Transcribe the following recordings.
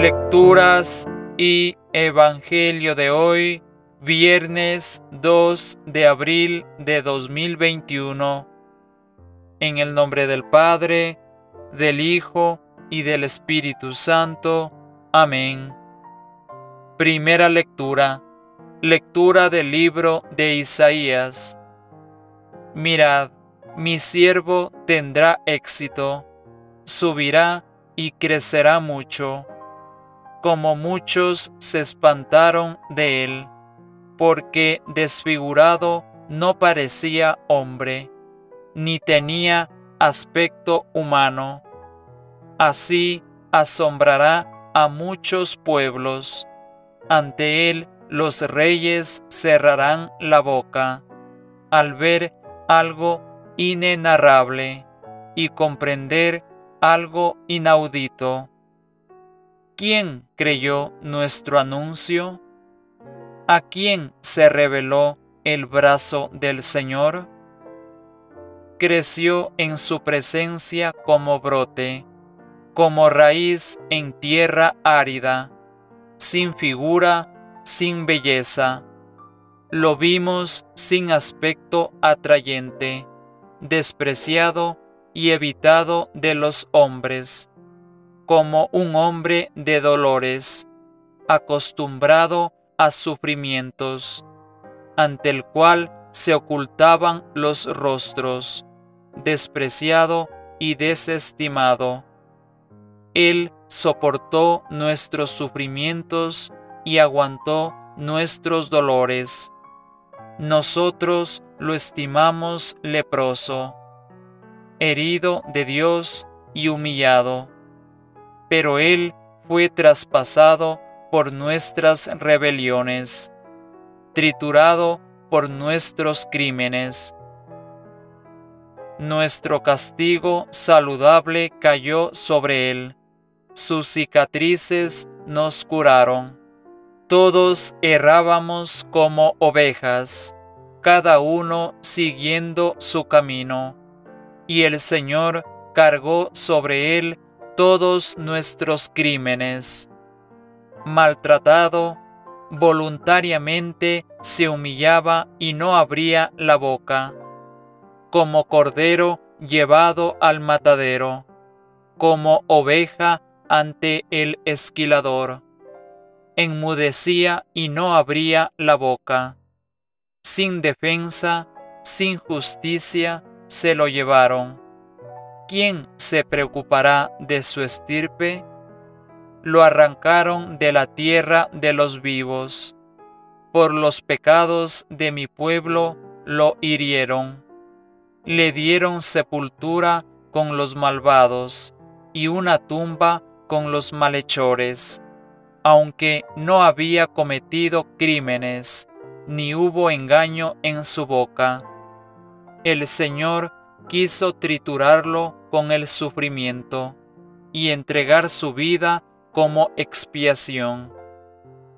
Lecturas y Evangelio de hoy, viernes 2 de abril de 2021. En el nombre del Padre, del Hijo y del Espíritu Santo. Amén. Primera lectura. Lectura del libro de Isaías. Mirad, mi siervo tendrá éxito, subirá y crecerá mucho. Como muchos se espantaron de él, porque desfigurado no parecía hombre, ni tenía aspecto humano. Así asombrará a muchos pueblos. Ante él los reyes cerrarán la boca, al ver algo inenarrable y comprender algo inaudito. ¿Quién creyó nuestro anuncio? ¿A quién se reveló el brazo del Señor? Creció en su presencia como brote, como raíz en tierra árida, sin figura, sin belleza. Lo vimos sin aspecto atrayente, despreciado y evitado de los hombres, como un hombre de dolores, acostumbrado a sufrimientos, ante el cual se ocultaban los rostros, despreciado y desestimado. Él soportó nuestros sufrimientos y aguantó nuestros dolores. Nosotros lo estimamos leproso, herido de Dios y humillado. Pero Él fue traspasado por nuestras rebeliones, triturado por nuestros crímenes. Nuestro castigo saludable cayó sobre Él, sus cicatrices nos curaron. Todos errábamos como ovejas, cada uno siguiendo su camino, y el Señor cargó sobre Él todos nuestros crímenes. Maltratado, voluntariamente se humillaba y no abría la boca, como cordero llevado al matadero, como oveja ante el esquilador. Enmudecía y no abría la boca. Sin defensa, sin justicia, se lo llevaron. ¿Quién se preocupará de su estirpe? Lo arrancaron de la tierra de los vivos. Por los pecados de mi pueblo lo hirieron. Le dieron sepultura con los malvados y una tumba con los malhechores, aunque no había cometido crímenes, ni hubo engaño en su boca. El Señor quiso triturarlo con el sufrimiento y entregar su vida como expiación.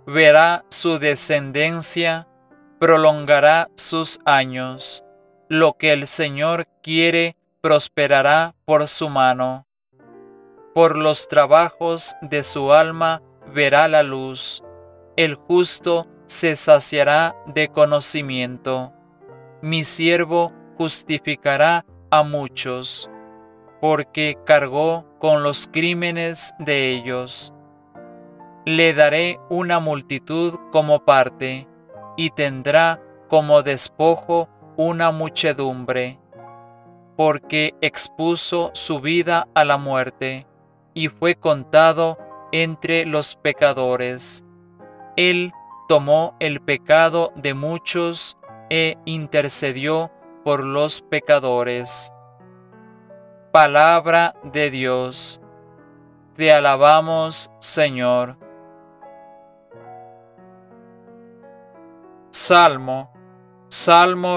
Verá su descendencia, prolongará sus años. Lo que el Señor quiere prosperará por su mano. Por los trabajos de su alma verá la luz. El justo se saciará de conocimiento. Mi siervo justificará a muchos, porque cargó con los crímenes de ellos. Le daré una multitud como parte, y tendrá como despojo una muchedumbre, porque expuso su vida a la muerte, y fue contado entre los pecadores. Él tomó el pecado de muchos e intercedió por los pecadores. Palabra de Dios. Te alabamos, Señor. Salmo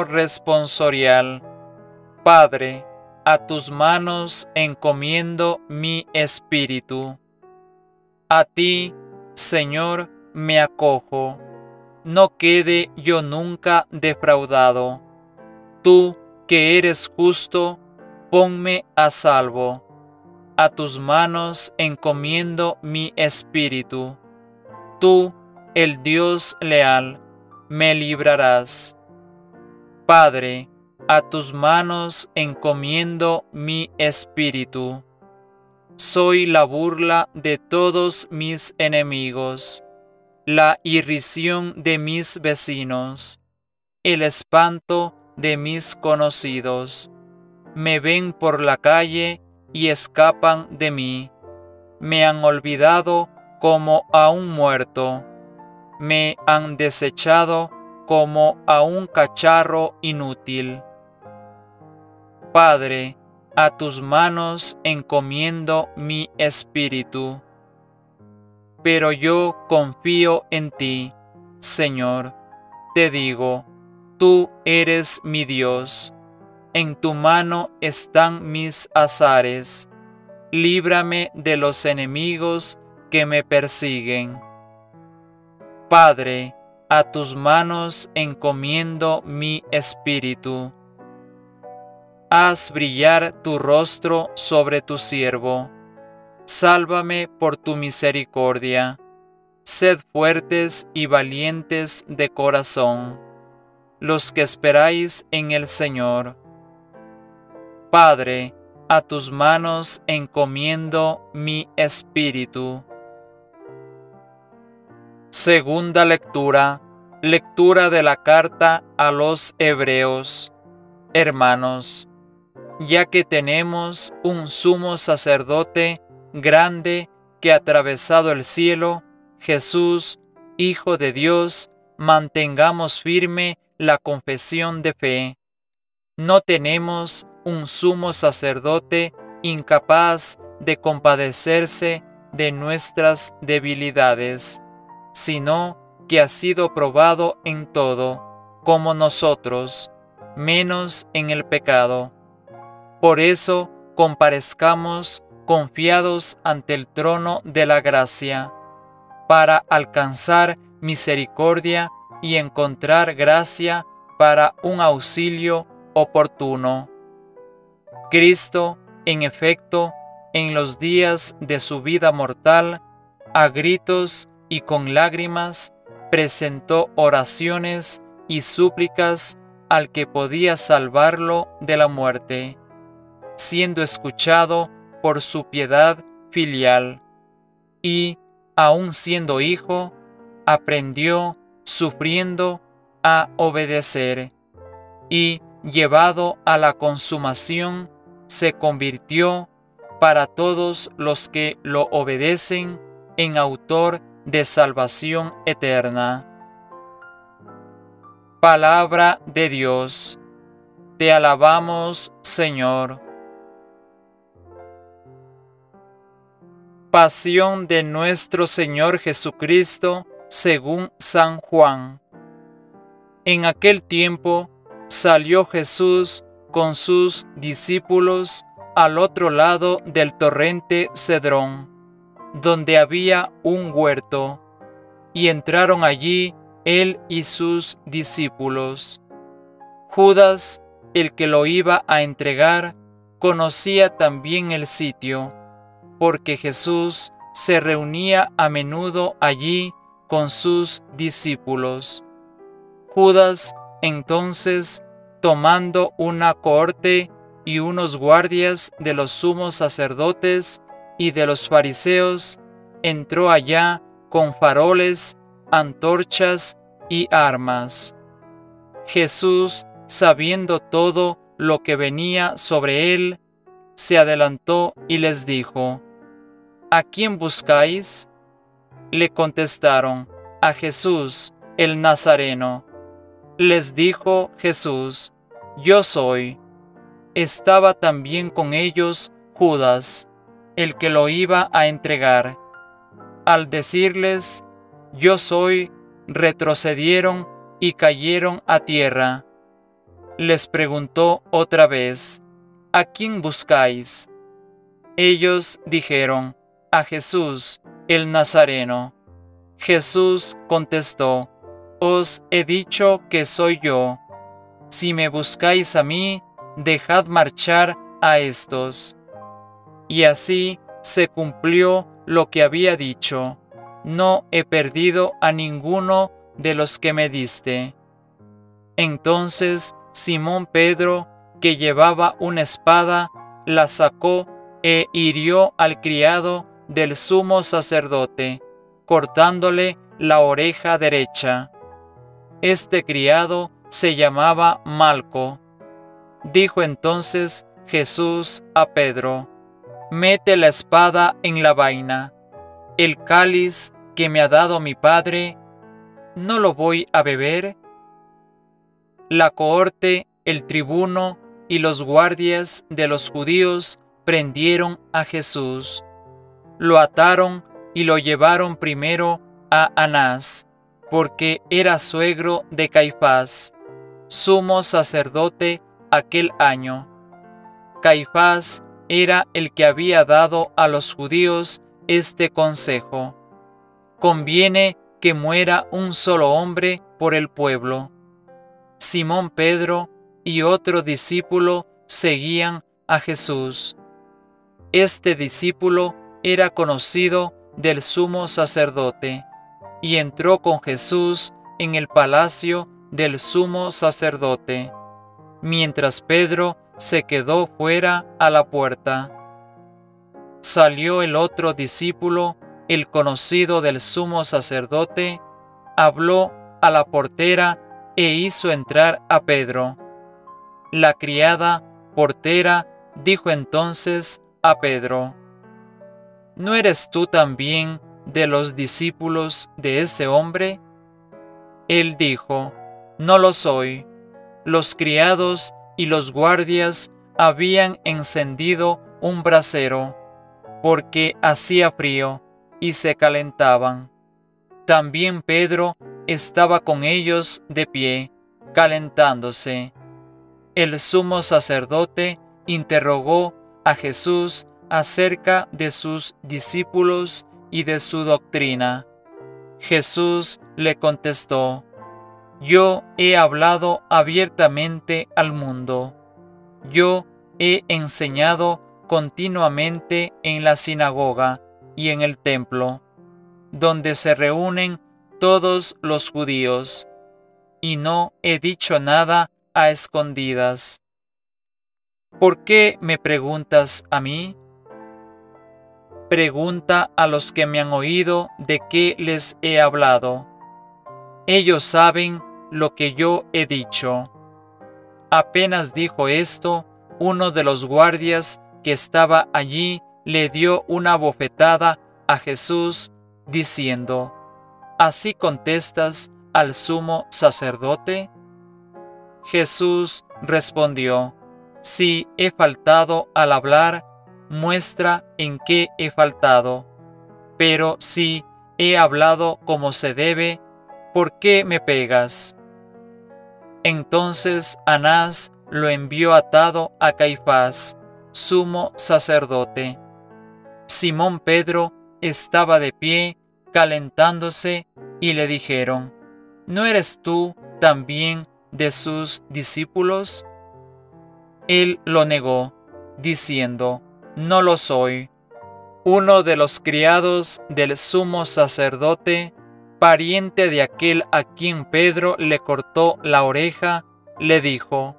responsorial. Padre, a tus manos encomiendo mi espíritu. A ti, Señor, me acojo. No quede yo nunca defraudado. Tú, que eres justo, ponme a salvo. a tus manos encomiendo mi espíritu. Tú, el Dios leal, me librarás. Padre, a tus manos encomiendo mi espíritu. Soy la burla de todos mis enemigos, la irrisión de mis vecinos, el espanto de mis conocidos. Me ven por la calle y escapan de mí. Me han olvidado como a un muerto. Me han desechado como a un cacharro inútil. Padre, a tus manos encomiendo mi espíritu. Pero yo confío en ti, Señor. Te digo, tú eres mi Dios. En tu mano están mis azares. Líbrame de los enemigos que me persiguen. Padre, a tus manos encomiendo mi espíritu. Haz brillar tu rostro sobre tu siervo. Sálvame por tu misericordia. Sed fuertes y valientes de corazón, los que esperáis en el Señor. Padre, a tus manos encomiendo mi espíritu. Segunda lectura. Lectura de la carta a los Hebreos. Hermanos, ya que tenemos un sumo sacerdote grande que ha atravesado el cielo, Jesús, Hijo de Dios, mantengamos firme la confesión de fe. No tenemos un sumo sacerdote incapaz de compadecerse de nuestras debilidades, sino que ha sido probado en todo, como nosotros, menos en el pecado. Por eso comparezcamos confiados ante el trono de la gracia, para alcanzar misericordia y encontrar gracia para un auxilio oportuno. Cristo, en efecto, en los días de su vida mortal, a gritos y con lágrimas, presentó oraciones y súplicas al que podía salvarlo de la muerte, siendo escuchado por su piedad filial. Y, aun siendo hijo, aprendió, sufriendo, a obedecer, y, llevado a la consumación, se convirtió, para todos los que lo obedecen, en autor de salvación eterna. Palabra de Dios. Te alabamos, Señor. Pasión de nuestro Señor Jesucristo según San Juan. En aquel tiempo salió Jesús con sus discípulos al otro lado del torrente Cedrón, donde había un huerto, y entraron allí él y sus discípulos. Judas, el que lo iba a entregar, conocía también el sitio, porque Jesús se reunía a menudo allí con sus discípulos. Judas, entonces, tomando una cohorte y unos guardias de los sumos sacerdotes y de los fariseos, entró allá con faroles, antorchas y armas. Jesús, sabiendo todo lo que venía sobre él, se adelantó y les dijo: ¿A quién buscáis? Le contestaron: a Jesús, el Nazareno. Les dijo Jesús: Yo soy. Estaba también con ellos Judas, el que lo iba a entregar. Al decirles: Yo soy, retrocedieron y cayeron a tierra. Les preguntó otra vez: ¿A quién buscáis? Ellos dijeron: a Jesús, el Nazareno. Jesús contestó: Os he dicho que soy yo. Si me buscáis a mí, dejad marchar a estos. Y así se cumplió lo que había dicho: no he perdido a ninguno de los que me diste. Entonces Simón Pedro, que llevaba una espada, la sacó e hirió al criado del sumo sacerdote, cortándole la oreja derecha. Este criado se llamaba Malco. Dijo entonces Jesús a Pedro: mete la espada en la vaina. El cáliz que me ha dado mi Padre, ¿no lo voy a beber? La cohorte, el tribuno y los guardias de los judíos prendieron a Jesús. Lo ataron y lo llevaron primero a Anás, porque era suegro de Caifás, sumo sacerdote aquel año. Caifás era el que había dado a los judíos este consejo: conviene que muera un solo hombre por el pueblo. Simón Pedro y otro discípulo seguían a Jesús. Este discípulo era conocido del sumo sacerdote y entró con Jesús en el palacio del sumo sacerdote, mientras Pedro se quedó fuera a la puerta. Salió el otro discípulo, el conocido del sumo sacerdote, habló a la portera e hizo entrar a Pedro. La criada portera dijo entonces a Pedro: ¿no eres tú también de los discípulos de ese hombre? Él dijo: no lo soy. Los criados y los guardias habían encendido un brasero, porque hacía frío, y se calentaban. También Pedro estaba con ellos de pie, calentándose. El sumo sacerdote interrogó a Jesús acerca de sus discípulos y de su doctrina. Jesús le contestó: yo he hablado abiertamente al mundo. Yo he enseñado continuamente en la sinagoga y en el templo, donde se reúnen todos los judíos, y no he dicho nada a escondidas. ¿Por qué me preguntas a mí? Pregunta a los que me han oído de qué les he hablado. Ellos saben lo que yo he dicho. Apenas dijo esto, uno de los guardias que estaba allí le dio una bofetada a Jesús, diciendo: ¿así contestas al sumo sacerdote? Jesús respondió: si he faltado al hablar, muestra en qué he faltado. Pero si he hablado como se debe, ¿por qué me pegas? Entonces Anás lo envió atado a Caifás, sumo sacerdote. Simón Pedro estaba de pie, calentándose, y le dijeron: ¿no eres tú también de sus discípulos? Él lo negó, diciendo: no lo soy. Uno de los criados del sumo sacerdote, pariente de aquel a quien Pedro le cortó la oreja, le dijo: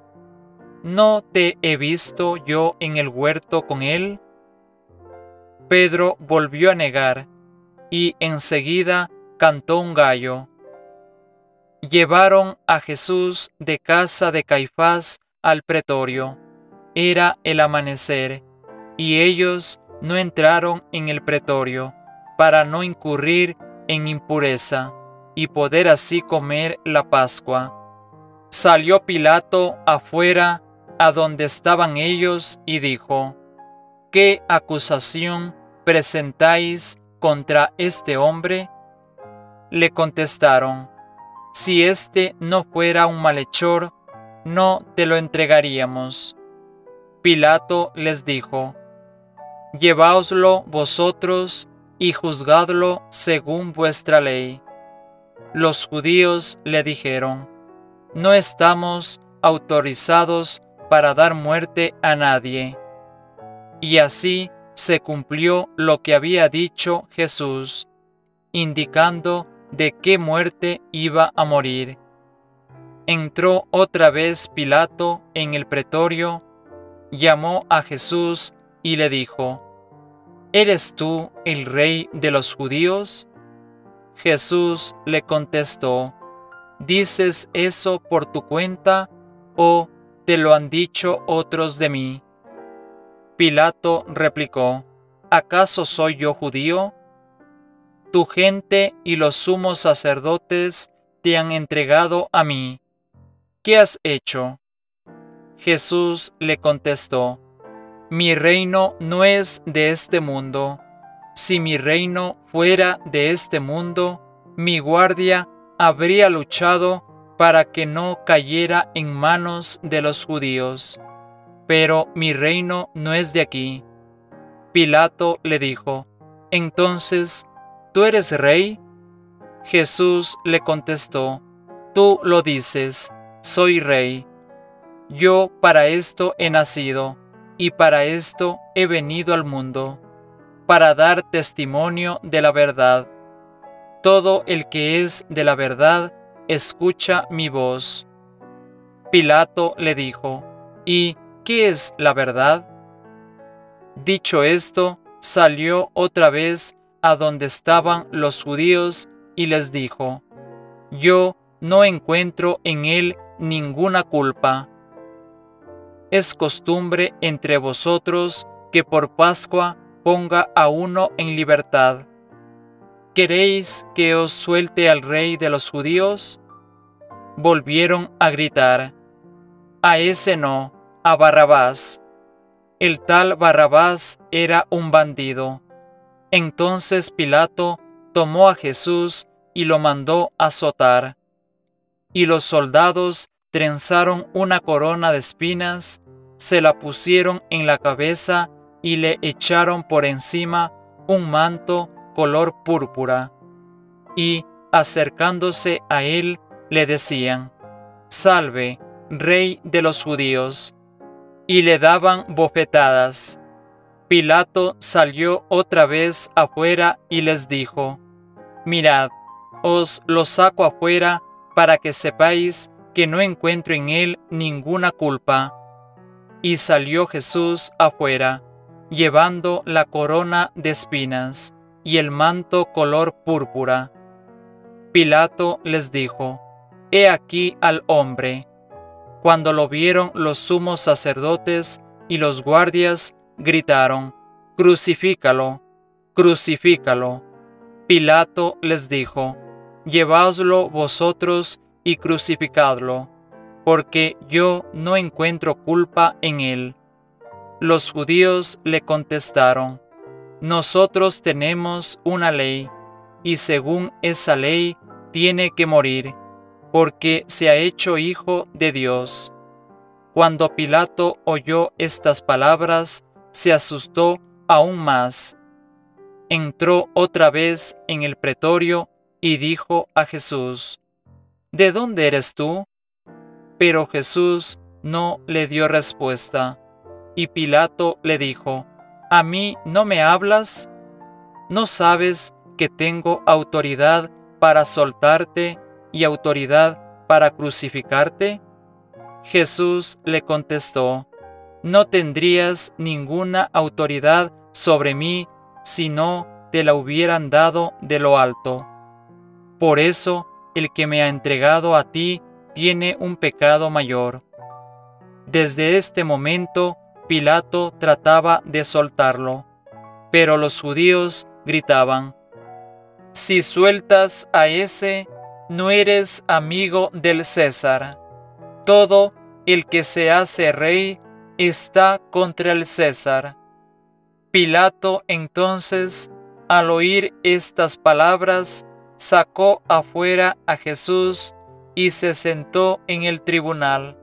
¿no te he visto yo en el huerto con él? Pedro volvió a negar, y enseguida cantó un gallo. Llevaron a Jesús de casa de Caifás al pretorio. Era el amanecer, y ellos no entraron en el pretorio para no incurrir en impureza y poder así comer la Pascua. Salió Pilato afuera a donde estaban ellos y dijo: ¿qué acusación presentáis contra este hombre? Le contestaron: si este no fuera un malhechor, no te lo entregaríamos. Pilato les dijo: lleváoslo vosotros y juzgadlo según vuestra ley. Los judíos le dijeron: no estamos autorizados para dar muerte a nadie. Y así se cumplió lo que había dicho Jesús, indicando de qué muerte iba a morir. Entró otra vez Pilato en el pretorio, llamó a Jesús y le dijo: ¿Eres tú el rey de los judíos? Jesús le contestó: ¿Dices eso por tu cuenta o te lo han dicho otros de mí? Pilato replicó: ¿Acaso soy yo judío? Tu gente y los sumos sacerdotes te han entregado a mí. ¿Qué has hecho? Jesús le contestó: Mi reino no es de este mundo. Si mi reino fuera de este mundo, mi guardia habría luchado para que no cayera en manos de los judíos. Pero mi reino no es de aquí. Pilato le dijo: Entonces, ¿tú eres rey? Jesús le contestó: Tú lo dices, soy rey. Yo para esto he nacido, y para esto he venido al mundo, para dar testimonio de la verdad. Todo el que es de la verdad, escucha mi voz. Pilato le dijo: ¿Y qué es la verdad? Dicho esto, salió otra vez a donde estaban los judíos y les dijo: Yo no encuentro en él ninguna culpa. Es costumbre entre vosotros que por Pascua ponga a uno en libertad. ¿Queréis que os suelte al rey de los judíos? Volvieron a gritar: A ese no, a Barrabás. El tal Barrabás era un bandido. Entonces Pilato tomó a Jesús y lo mandó azotar. Y los soldados trenzaron una corona de espinas, se la pusieron en la cabeza y le echaron por encima un manto color púrpura. Y, acercándose a él, le decían: Salve, Rey de los judíos. Y le daban bofetadas. Pilato salió otra vez afuera y les dijo: Mirad, os lo saco afuera para que sepáis que no encuentro en él ninguna culpa. Y salió Jesús afuera, llevando la corona de espinas y el manto color púrpura. Pilato les dijo: He aquí al hombre. Cuando lo vieron los sumos sacerdotes y los guardias, gritaron: Crucifícalo, crucifícalo. Pilato les dijo: Llevaoslo vosotros y crucificadlo, porque yo no encuentro culpa en él. Los judíos le contestaron: Nosotros tenemos una ley, y según esa ley tiene que morir, porque se ha hecho hijo de Dios. Cuando Pilato oyó estas palabras, se asustó aún más. Entró otra vez en el pretorio y dijo a Jesús: ¿De dónde eres tú? Pero Jesús no le dio respuesta. Y Pilato le dijo: ¿A mí no me hablas? ¿No sabes que tengo autoridad para soltarte y autoridad para crucificarte? Jesús le contestó: No tendrías ninguna autoridad sobre mí si no te la hubieran dado de lo alto. Por eso, el que me ha entregado a ti tiene un pecado mayor. Desde este momento, Pilato trataba de soltarlo, pero los judíos gritaban: Si sueltas a ese, no eres amigo del César. Todo el que se hace rey está contra el César. Pilato entonces, al oír estas palabras, sacó afuera a Jesús y se sentó en el tribunal,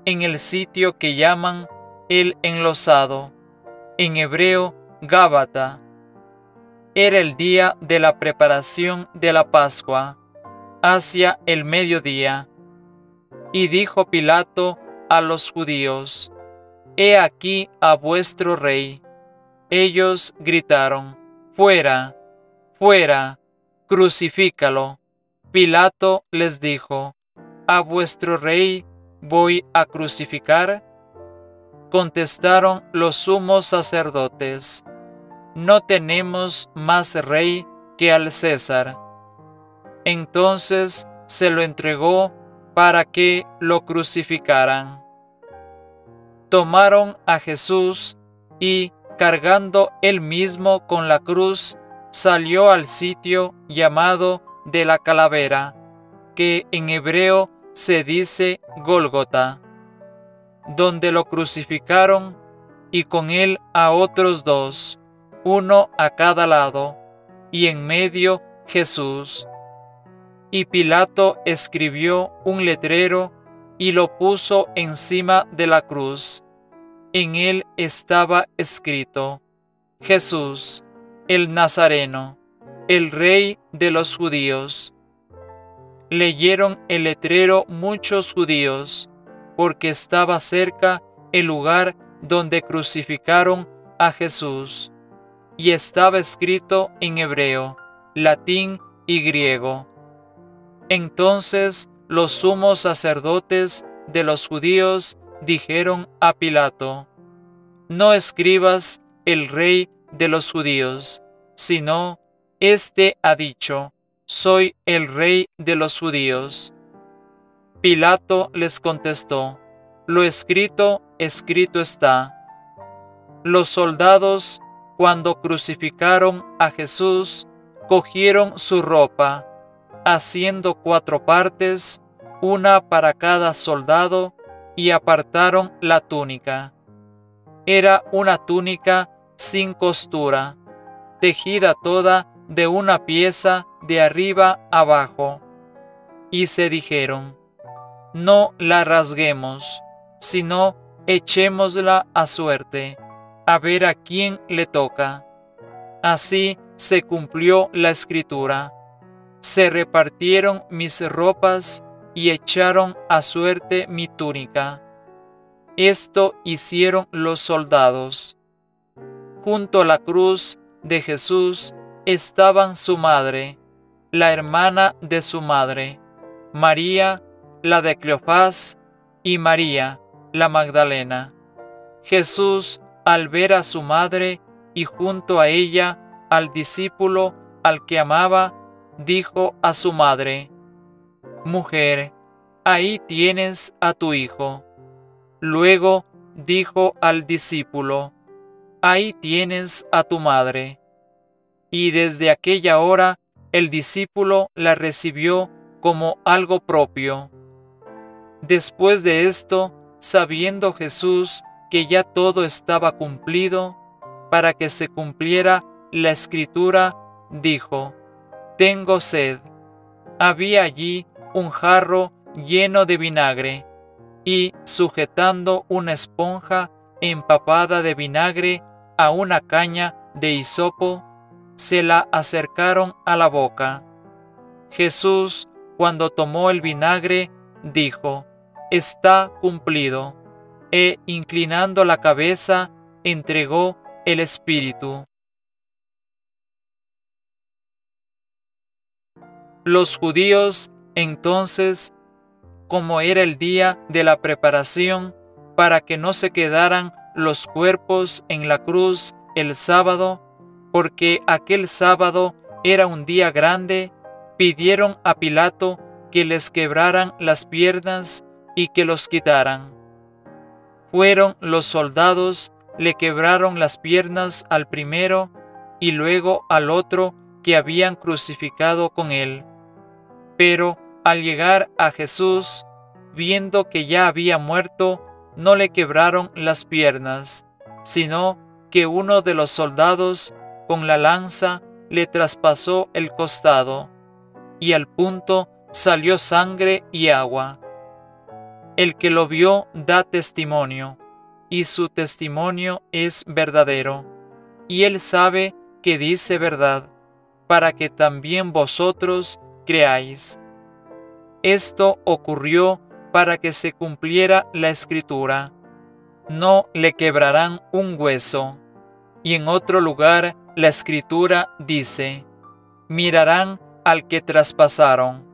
en el sitio que llaman el enlosado, en hebreo Gábata. Era el día de la preparación de la Pascua, hacia el mediodía. Y dijo Pilato a los judíos: He aquí a vuestro rey. Ellos gritaron: «¡Fuera! ¡Fuera! ¡Crucifícalo!». Pilato les dijo: «¿A vuestro rey voy a crucificar?». Contestaron los sumos sacerdotes: «No tenemos más rey que al César». Entonces se lo entregó para que lo crucificaran. Tomaron a Jesús y, cargando él mismo con la cruz, salió al sitio llamado de la calavera, que en hebreo se dice Gólgota, donde lo crucificaron, y con él a otros dos, uno a cada lado, y en medio Jesús. Y Pilato escribió un letrero y lo puso encima de la cruz. En él estaba escrito: Jesús, el Nazareno, el Rey de los judíos. Leyeron el letrero muchos judíos, porque estaba cerca el lugar donde crucificaron a Jesús, y estaba escrito en hebreo, latín y griego. Entonces los sumos sacerdotes de los judíos dijeron a Pilato: «No escribas el Rey de los judíos, sino, éste ha dicho: soy el Rey de los judíos». Pilato les contestó: «Lo escrito, escrito está». Los soldados, cuando crucificaron a Jesús, cogieron su ropa, haciendo 4 partes, una para cada soldado, y apartaron la túnica. Era una túnica sin costura, tejida toda de una pieza de arriba abajo. Y se dijeron: «No la rasguemos, sino echémosla a suerte, a ver a quién le toca». Así se cumplió la escritura: «Se repartieron mis ropas y echaron a suerte mi túnica». Esto hicieron los soldados. Junto a la cruz de Jesús estaban su madre, la hermana de su madre, María, la de Cleofás, y María, la Magdalena. Jesús, al ver a su madre y junto a ella al discípulo al que amaba, dijo a su madre: «Mujer, ahí tienes a tu hijo». Luego dijo al discípulo: «Ahí tienes a tu madre». Y desde aquella hora el discípulo la recibió como algo propio. Después de esto, sabiendo Jesús que ya todo estaba cumplido, para que se cumpliera la escritura, dijo: «Tengo sed». Había allí un jarro lleno de vinagre, y sujetando una esponja empapada de vinagre a una caña de hisopo, se la acercaron a la boca. Jesús, cuando tomó el vinagre, dijo: «Está cumplido», e inclinando la cabeza, entregó el espíritu. Los judíos, entonces, como era el día de la preparación, para que no se quedaran los cuerpos en la cruz el sábado, porque aquel sábado era un día grande, pidieron a Pilato que les quebraran las piernas y que los quitaran. Fueron los soldados, le quebraron las piernas al primero y luego al otro que habían crucificado con él. Pero al llegar a Jesús, viendo que ya había muerto, no le quebraron las piernas, sino que uno de los soldados con la lanza le traspasó el costado, y al punto salió sangre y agua. El que lo vio da testimonio, y su testimonio es verdadero, y él sabe que dice verdad, para que también vosotros creáis. Esto ocurrió para que se cumpliera la escritura: «No le quebrarán un hueso». Y en otro lugar la Escritura dice: mirarán al que traspasaron.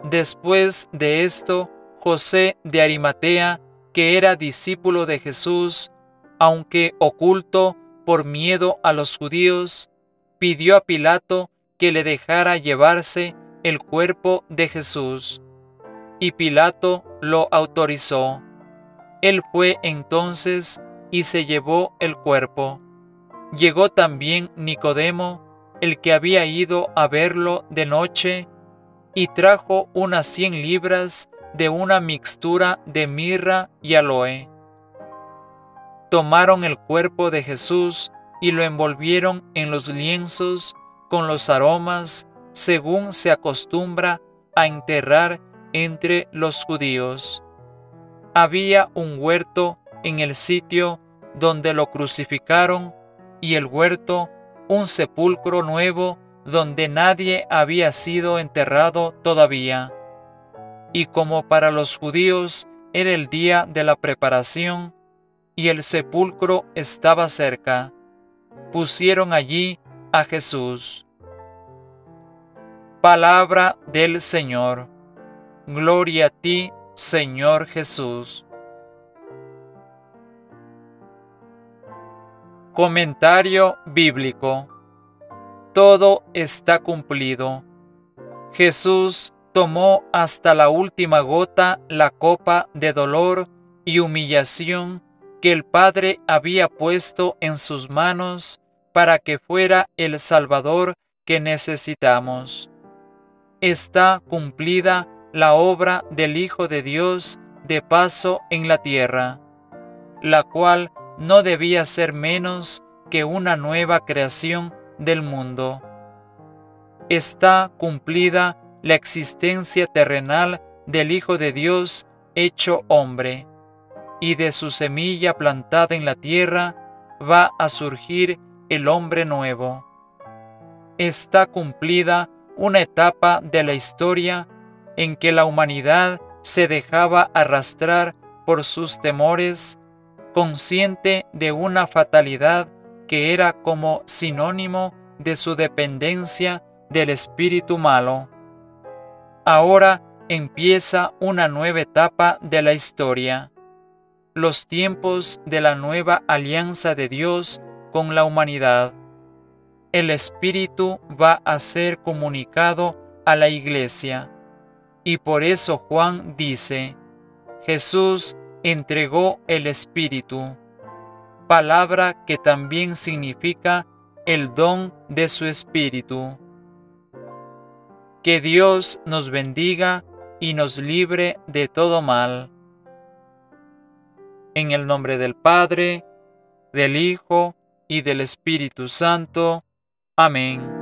Después de esto, José de Arimatea, que era discípulo de Jesús, aunque oculto por miedo a los judíos, pidió a Pilato que le dejara llevarse el cuerpo de Jesús. Y Pilato lo autorizó. Él fue entonces y se llevó el cuerpo. Llegó también Nicodemo, el que había ido a verlo de noche, y trajo unas 100 libras de una mixtura de mirra y aloe. Tomaron el cuerpo de Jesús y lo envolvieron en los lienzos con los aromas, según se acostumbra a enterrar entre los judíos. Había un huerto en el sitio donde lo crucificaron, y el huerto un sepulcro nuevo donde nadie había sido enterrado todavía. Y como para los judíos era el día de la preparación, y el sepulcro estaba cerca, pusieron allí a Jesús. Palabra del Señor. Gloria a ti, Señor Jesús. Comentario bíblico. Todo está cumplido. Jesús tomó hasta la última gota la copa de dolor y humillación que el Padre había puesto en sus manos para que fuera el Salvador que necesitamos. Está cumplida la obra del Hijo de Dios de paso en la tierra, la cual no debía ser menos que una nueva creación del mundo. Está cumplida la existencia terrenal del Hijo de Dios hecho hombre, y de su semilla plantada en la tierra va a surgir el hombre nuevo. Está cumplida una etapa de la historia en que la humanidad se dejaba arrastrar por sus temores, consciente de una fatalidad que era como sinónimo de su dependencia del espíritu malo. Ahora empieza una nueva etapa de la historia, los tiempos de la nueva alianza de Dios con la humanidad. El Espíritu va a ser comunicado a la Iglesia, y por eso Juan dice: Jesús entregó el Espíritu, palabra que también significa el don de su Espíritu. Que Dios nos bendiga y nos libre de todo mal. En el nombre del Padre, del Hijo y del Espíritu Santo. Amén.